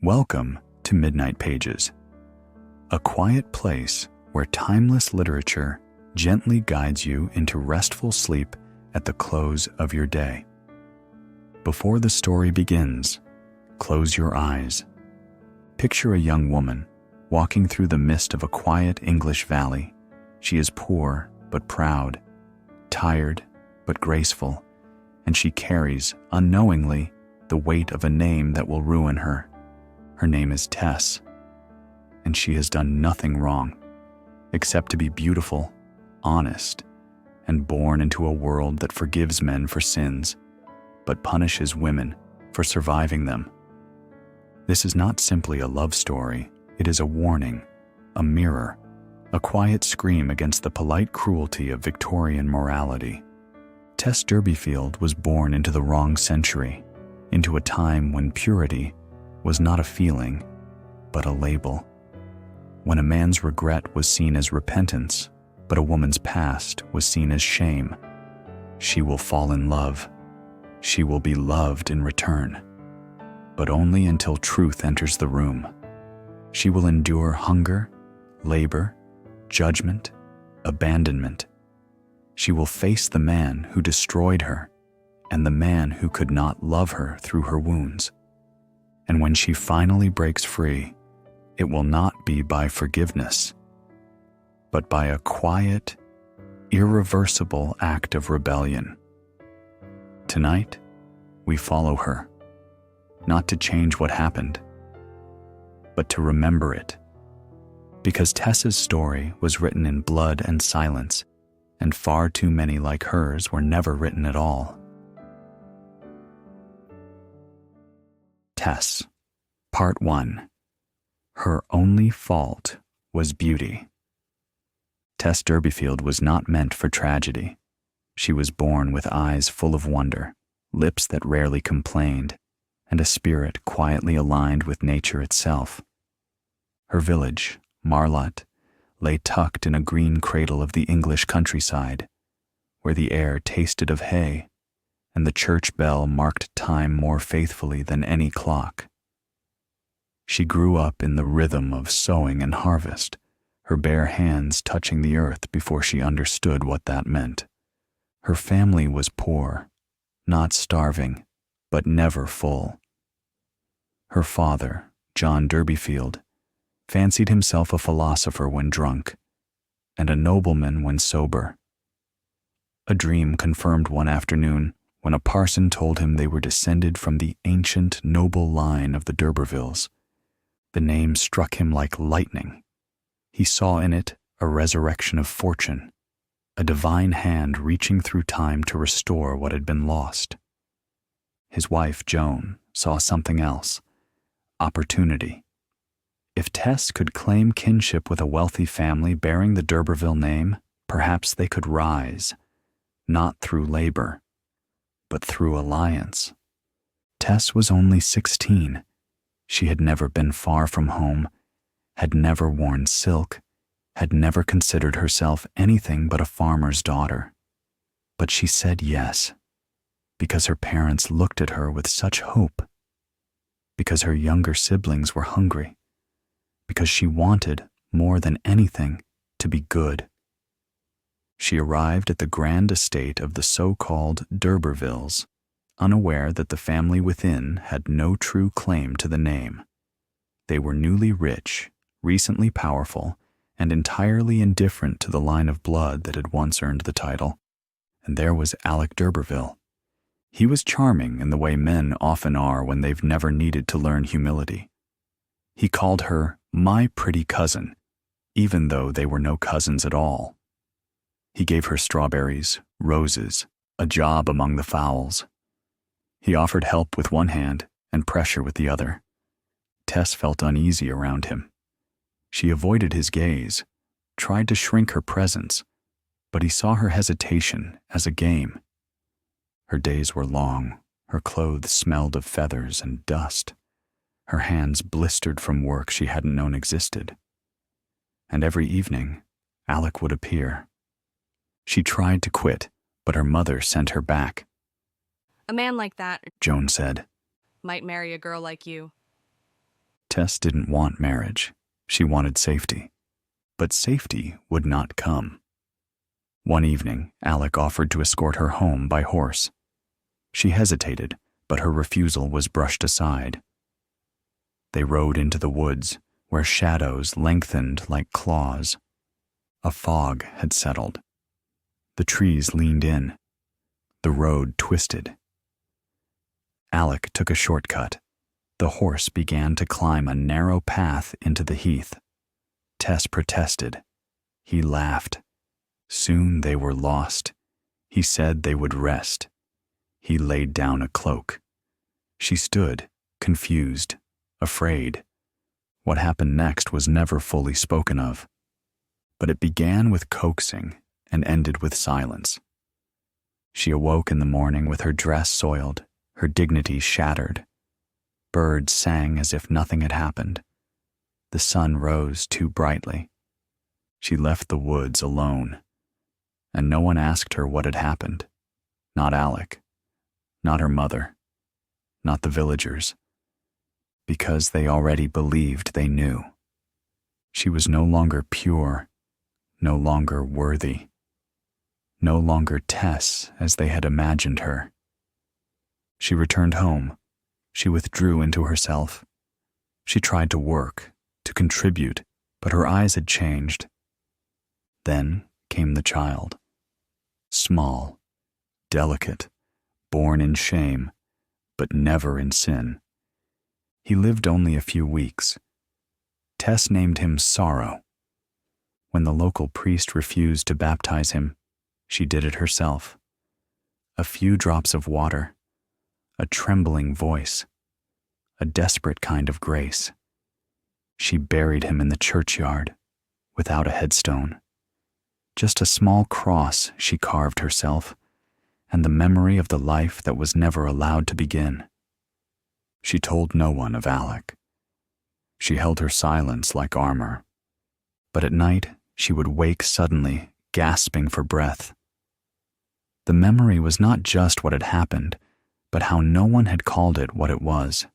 Welcome to Midnight Pages, a quiet place where timeless literature gently guides you into restful sleep at the close of your day. Before the story begins, close your eyes. Picture a young woman walking through the mist of a quiet English valley. She is poor but proud, tired but graceful, and she carries, unknowingly, the weight of a name that will ruin her. Her name is Tess, and she has done nothing wrong, except to be beautiful, honest, and born into a world that forgives men for sins, but punishes women for surviving them. This is not simply a love story, it is a warning, a mirror, a quiet scream against the polite cruelty of Victorian morality. Tess Durbeyfield was born into the wrong century, into a time when purity was not a feeling, but a label. When a man's regret was seen as repentance, but a woman's past was seen as shame. She will fall in love. She will be loved in return, but only until truth enters the room. She will endure hunger, labor, judgment, abandonment. She will face the man who destroyed her and the man who could not love her through her wounds. And when she finally breaks free, it will not be by forgiveness, but by a quiet, irreversible act of rebellion. Tonight, we follow her, not to change what happened, but to remember it. Because Tess's story was written in blood and silence, and far too many like hers were never written at all. Tess, Part 1. Her only fault was beauty. Tess Durbeyfield was not meant for tragedy. She was born with eyes full of wonder, lips that rarely complained, and a spirit quietly aligned with nature itself. Her village, Marlott, lay tucked in a green cradle of the English countryside, where the air tasted of hay, and the church bell marked time more faithfully than any clock. She grew up in the rhythm of sowing and harvest, her bare hands touching the earth before she understood what that meant. Her family was poor, not starving, but never full. Her father, John Durbeyfield, fancied himself a philosopher when drunk, and a nobleman when sober. A dream confirmed one afternoon when a parson told him they were descended from the ancient noble line of the D'Urbervilles. The name struck him like lightning. He saw in it a resurrection of fortune, a divine hand reaching through time to restore what had been lost. His wife, Joan, saw something else: opportunity. If Tess could claim kinship with a wealthy family bearing the D'Urberville name, perhaps they could rise, not through labor, but through alliance. Tess was only 16. She had never been far from home, had never worn silk, had never considered herself anything but a farmer's daughter. But she said yes, because her parents looked at her with such hope, because her younger siblings were hungry, because she wanted, more than anything, to be good. She arrived at the grand estate of the so-called D'Urbervilles, unaware that the family within had no true claim to the name. They were newly rich, recently powerful, and entirely indifferent to the line of blood that had once earned the title. And there was Alec D'Urberville. He was charming in the way men often are when they've never needed to learn humility. He called her "my pretty cousin," even though they were no cousins at all. He gave her strawberries, roses, a job among the fowls. He offered help with one hand and pressure with the other. Tess felt uneasy around him. She avoided his gaze, tried to shrink her presence, but he saw her hesitation as a game. Her days were long, her clothes smelled of feathers and dust. Her hands blistered from work she hadn't known existed. And every evening, Alec would appear. She tried to quit, but her mother sent her back. "A man like that," Joan said, "might marry a girl like you." Tess didn't want marriage. She wanted safety. But safety would not come. One evening, Alec offered to escort her home by horse. She hesitated, but her refusal was brushed aside. They rode into the woods, where shadows lengthened like claws. A fog had settled. The trees leaned in. The road twisted. Alec took a shortcut. The horse began to climb a narrow path into the heath. Tess protested. He laughed. Soon they were lost. He said they would rest. He laid down a cloak. She stood, confused, afraid. What happened next was never fully spoken of. But it began with coaxing and ended with silence. She awoke in the morning with her dress soiled, her dignity shattered. Birds sang as if nothing had happened. The sun rose too brightly. She left the woods alone, and no one asked her what had happened. Not Alec, not her mother, not the villagers, because they already believed they knew. She was no longer pure, no longer worthy, no longer Tess as they had imagined her. She returned home. She withdrew into herself. She tried to work, to contribute, but her eyes had changed. Then came the child. Small, delicate, born in shame, but never in sin. He lived only a few weeks. Tess named him Sorrow. When the local priest refused to baptize him, she did it herself. A few drops of water, a trembling voice, a desperate kind of grace. She buried him in the churchyard, without a headstone. Just a small cross she carved herself, and the memory of the life that was never allowed to begin. She told no one of Alec. She held her silence like armor. But at night, she would wake suddenly, gasping for breath. The memory was not just what had happened, but how no one had called it what it was.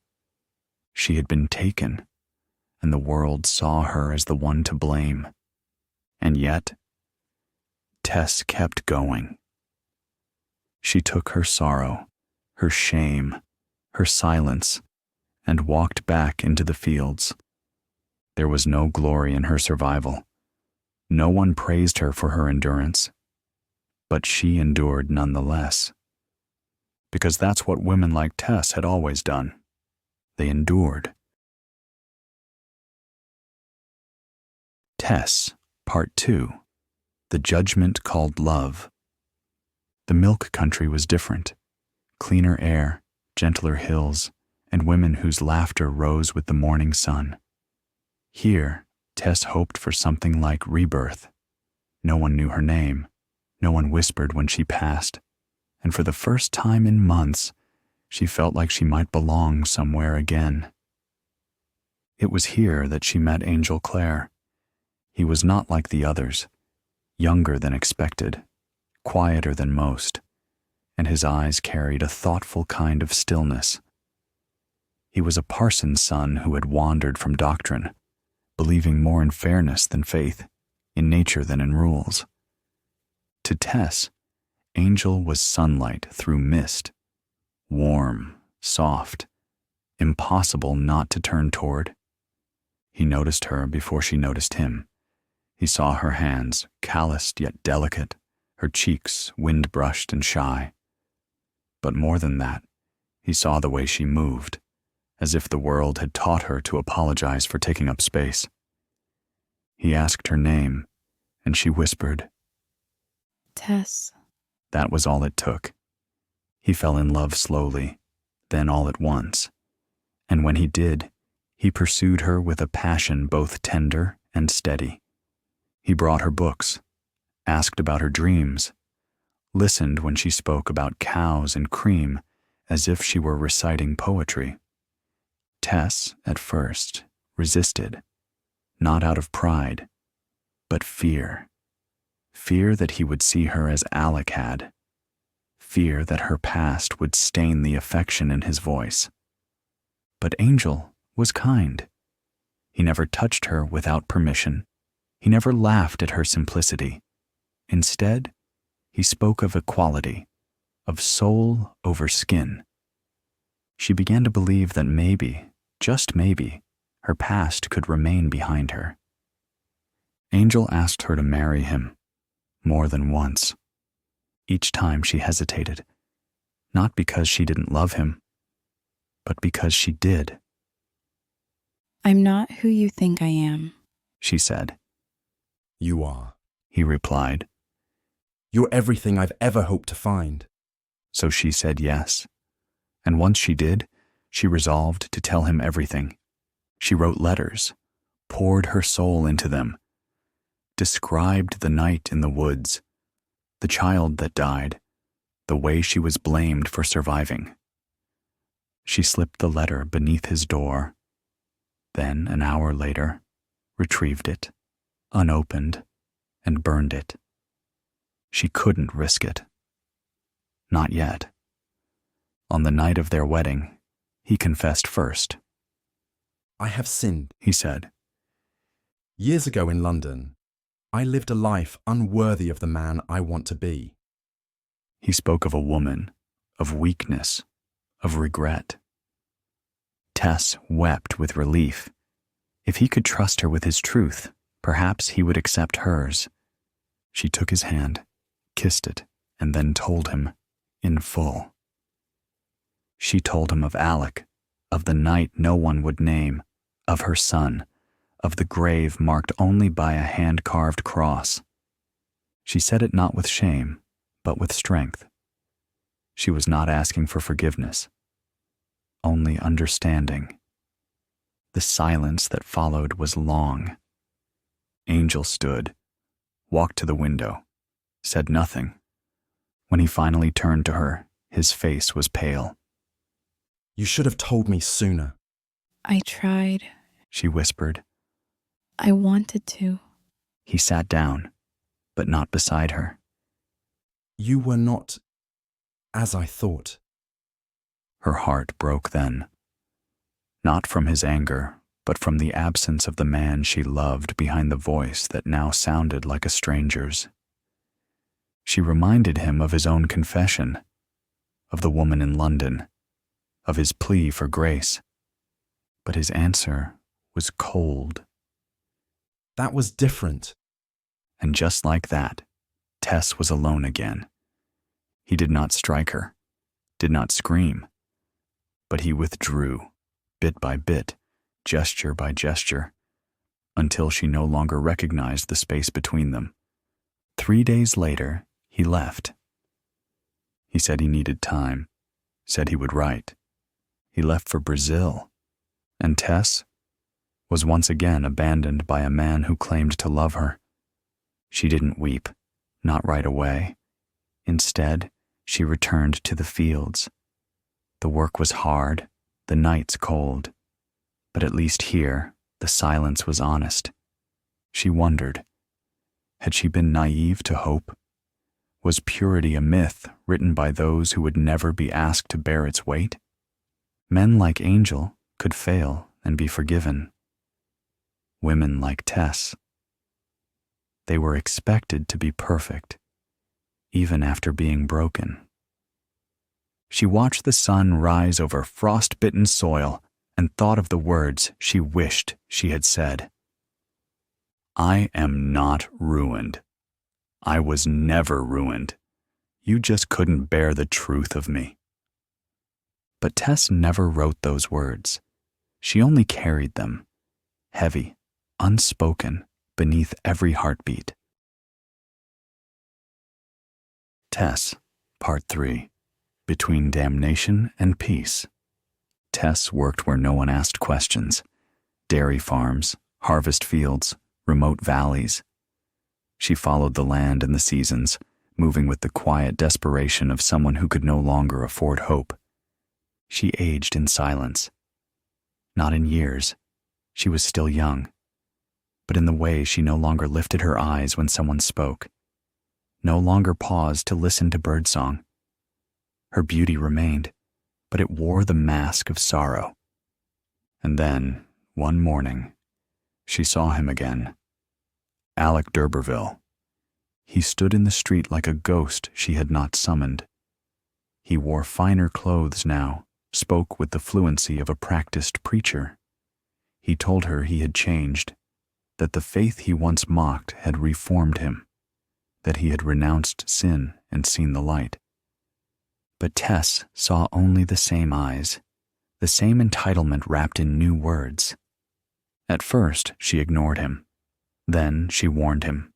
She had been taken, and the world saw her as the one to blame. And yet, Tess kept going. She took her sorrow, her shame, her silence, and walked back into the fields. There was no glory in her survival. No one praised her for her endurance. But she endured nonetheless. Because that's what women like Tess had always done. They endured. Tess, Part 2. The Judgment Called Love. The milk country was different. Cleaner air, gentler hills, and women whose laughter rose with the morning sun. Here, Tess hoped for something like rebirth. No one knew her name. No one whispered when she passed. And for the first time in months, she felt like she might belong somewhere again. It was here that she met Angel Clare. He was not like the others, younger than expected, quieter than most, and his eyes carried a thoughtful kind of stillness. He was a parson's son who had wandered from doctrine, believing more in fairness than faith, in nature than in rules. To Tess, Angel was sunlight through mist, warm, soft, impossible not to turn toward. He noticed her before she noticed him. He saw her hands, calloused yet delicate, her cheeks wind-brushed and shy. But more than that, he saw the way she moved, as if the world had taught her to apologize for taking up space. He asked her name, and she whispered, Tess. That was all it took. He fell in love slowly, then all at once. And when he did, he pursued her with a passion both tender and steady. He brought her books, asked about her dreams, listened when she spoke about cows and cream as if she were reciting poetry. Tess, at first, resisted, not out of pride, but fear. Fear that he would see her as Alec had. Fear that her past would stain the affection in his voice. But Angel was kind. He never touched her without permission. He never laughed at her simplicity. Instead, he spoke of equality, of soul over skin. She began to believe that maybe, just maybe, her past could remain behind her. Angel asked her to marry him, more than once. Each time she hesitated, not because she didn't love him, but because she did. I'm not who you think I am. She said. You are. He replied. You're everything I've ever hoped to find. So she said yes. And once she did, she resolved to tell him everything. She wrote letters, poured her soul into them, described the night in the woods, the child that died, the way she was blamed for surviving. She slipped the letter beneath his door, then, an hour later, retrieved it, unopened, and burned it. She couldn't risk it. Not yet. On the night of their wedding, he confessed first. I have sinned, He said. Years ago in London, I lived a life unworthy of the man I want to be. He spoke of a woman, of weakness, of regret. Tess wept with relief. If he could trust her with his truth, perhaps he would accept hers. She took his hand, kissed it, and then told him, in full. She told him of Alec, of the night no one would name, of her son, of the grave marked only by a hand-carved cross. She said it not with shame, but with strength. She was not asking for forgiveness, only understanding. The silence that followed was long. Angel stood, walked to the window, said nothing. When he finally turned to her, his face was pale. You should have told me sooner. I tried. She whispered. I wanted to. He sat down, but not beside her. You were not as I thought. Her heart broke then. Not from his anger, but from the absence of the man she loved behind the voice that now sounded like a stranger's. She reminded him of his own confession, of the woman in London, of his plea for grace. But his answer was cold. That was different. And just like that, Tess was alone again. He did not strike her, did not scream, but he withdrew, bit by bit, gesture by gesture, until she no longer recognized the space between them. 3 days later, he left. He said he needed time, said he would write. He left for Brazil, and Tess was once again abandoned by a man who claimed to love her. She didn't weep, not right away. Instead, she returned to the fields. The work was hard, the nights cold, but at least here, the silence was honest. She wondered, had she been naive to hope? Was purity a myth written by those who would never be asked to bear its weight? Men like Angel could fail and be forgiven. Women like Tess, they were expected to be perfect, even after being broken. She watched the sun rise over frost-bitten soil and thought of the words she wished she had said. I am not ruined. I was never ruined. You just couldn't bear the truth of me. But Tess never wrote those words. She only carried them, heavy, unspoken, beneath every heartbeat. Tess, Part 3. Between Damnation and Peace. Tess worked where no one asked questions. Dairy farms, harvest fields, remote valleys. She followed the land and the seasons, moving with the quiet desperation of someone who could no longer afford hope. She aged in silence. Not in years. She was still young. But in the way she no longer lifted her eyes when someone spoke. No longer paused to listen to birdsong. Her beauty remained, but it wore the mask of sorrow. And then, one morning, She saw him again. Alec d'Urberville. He stood in the street like a ghost she had not summoned. He wore finer clothes now, spoke with the fluency of a practiced preacher. He told her he had changed, that the faith he once mocked had reformed him, that he had renounced sin and seen the light. But Tess saw only the same eyes, the same entitlement wrapped in new words. At first, she ignored him. Then she warned him.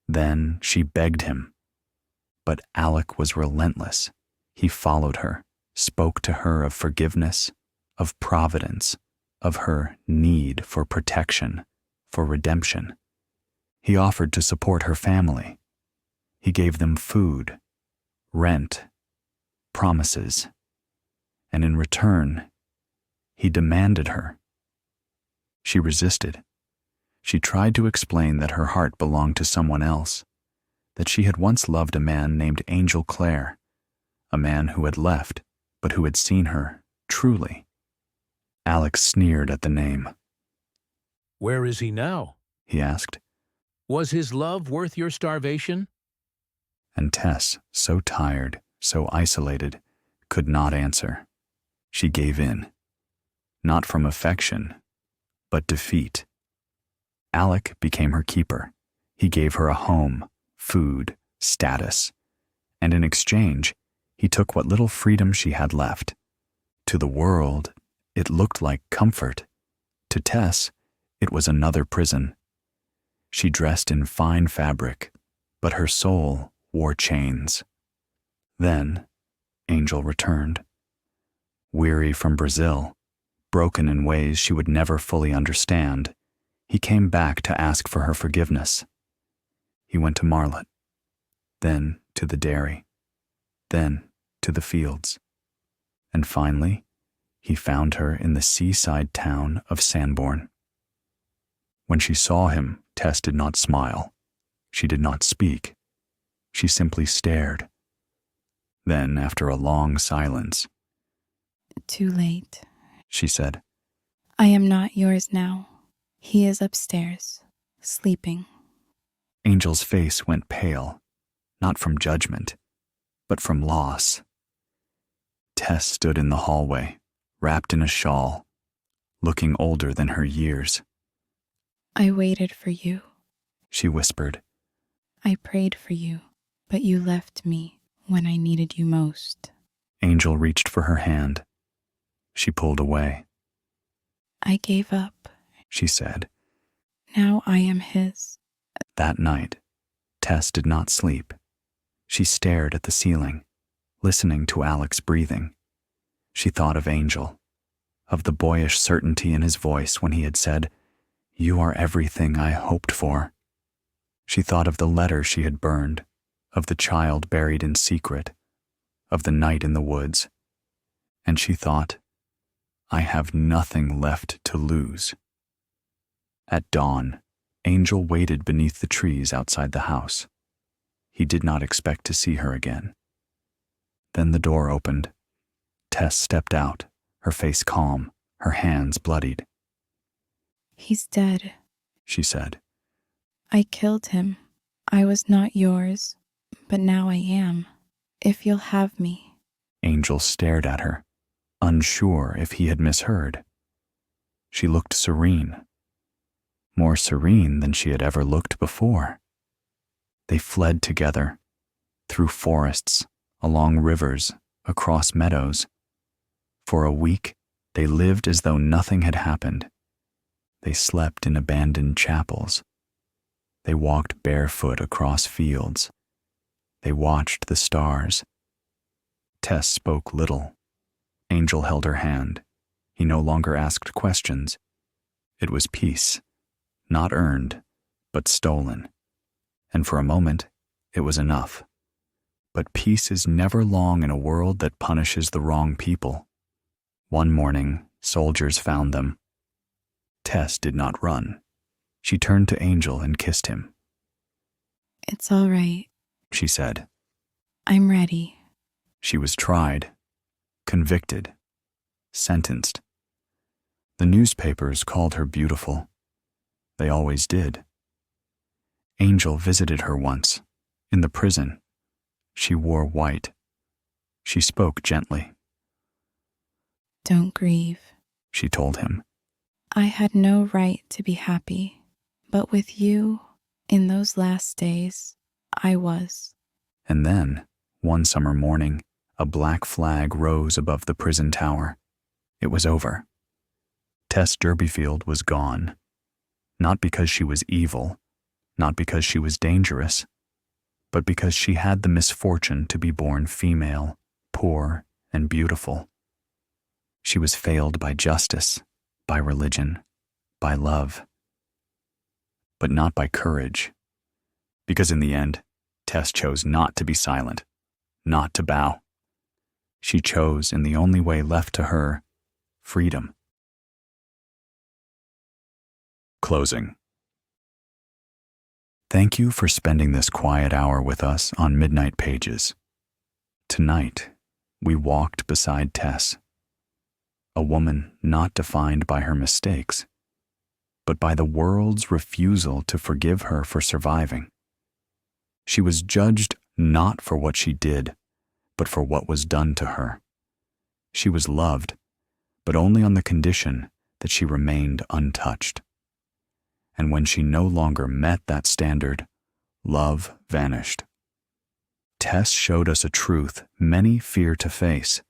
Then she begged him. But Alec was relentless. He followed her, spoke to her of forgiveness, of providence, of her need for protection, for redemption. He offered to support her family. He gave them food, rent, promises, and in return, he demanded her. She resisted. She tried to explain that her heart belonged to someone else, that she had once loved a man named Angel Clare, a man who had left, but who had seen her truly. Alex sneered at the name. "Where is he now?" he asked. "Was his love worth your starvation?" And Tess, so tired, so isolated, could not answer. She gave in, not from affection, but defeat. Alec became her keeper. He gave her a home, food, status, and in exchange, he took what little freedom she had left. To the world, it looked like comfort. To Tess, it was another prison. She dressed in fine fabric, but her soul wore chains. Then, Angel returned. Weary from Brazil, broken in ways she would never fully understand, he came back to ask for her forgiveness. He went to Marlet, then to the dairy, then to the fields, and finally, he found her in the seaside town of Sanborn. When she saw him, Tess did not smile. She did not speak. She simply stared. Then, after a long silence, Too late, she said, I am not yours now. He is upstairs, sleeping. Angel's face went pale, not from judgment, but from loss. Tess stood in the hallway, wrapped in a shawl, looking older than her years. I waited for you. She whispered. I prayed for you, but you left me when I needed you most. Angel reached for her hand. She pulled away. I gave up. She said. Now I am his. That night, Tess did not sleep. She stared at the ceiling, listening to Alec's breathing. She thought of Angel, of the boyish certainty in his voice when he had said, "You are everything I hoped for." She thought of the letter she had burned, of the child buried in secret, of the night in the woods. And she thought, I have nothing left to lose. At dawn, Angel waited beneath the trees outside the house. He did not expect to see her again. Then the door opened. Tess stepped out, her face calm, her hands bloodied. He's dead, she said. I killed him. I was not yours, but now I am. If you'll have me. Angel stared at her, unsure if he had misheard. She looked serene, more serene than she had ever looked before. They fled together, through forests, along rivers, across meadows. For a week, they lived as though nothing had happened. They slept in abandoned chapels. They walked barefoot across fields. They watched the stars. Tess spoke little. Angel held her hand. He no longer asked questions. It was peace, not earned, but stolen. And for a moment, it was enough. But peace is never long in a world that punishes the wrong people. One morning, soldiers found them. Tess did not run. She turned to Angel and kissed him. It's all right, she said. I'm ready. She was tried, convicted, sentenced. The newspapers called her beautiful. They always did. Angel visited her once, in the prison. She wore white. She spoke gently. Don't grieve. She told him. I had no right to be happy, but with you, in those last days, I was. And then, one summer morning, a black flag rose above the prison tower. It was over. Tess Derbyfield was gone. Not because she was evil, not because she was dangerous, but because she had the misfortune to be born female, poor, and beautiful. She was failed by justice, by religion, by love, but not by courage. Because in the end, Tess chose not to be silent, not to bow. She chose, in the only way left to her, freedom. Closing. Thank you for spending this quiet hour with us on Midnight Pages. Tonight, we walked beside Tess, a woman not defined by her mistakes, but by the world's refusal to forgive her for surviving. She was judged not for what she did, but for what was done to her. She was loved, but only on the condition that she remained untouched. And when she no longer met that standard, love vanished. Tess showed us a truth many fear to face,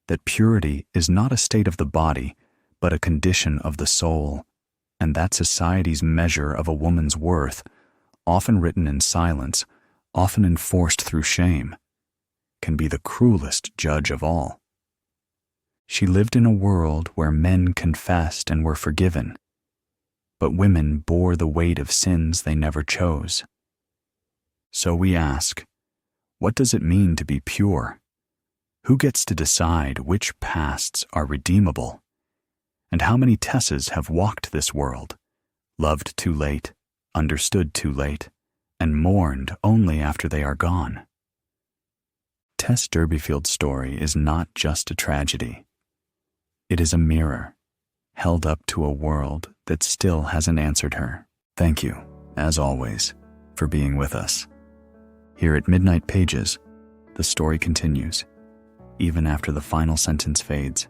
that purity is not a state of the body, but a condition of the soul, and that society's measure of a woman's worth, often written in silence, often enforced through shame, can be the cruelest judge of all. She lived in a world where men confessed and were forgiven, but women bore the weight of sins they never chose. So we ask, what does it mean to be pure? Who gets to decide which pasts are redeemable? And how many Tesses have walked this world, loved too late, understood too late, and mourned only after they are gone? Tess Derbyfield's story is not just a tragedy. It is a mirror held up to a world that still hasn't answered her. Thank you, as always, for being with us. Here at Midnight Pages, the story continues, even after the final sentence fades.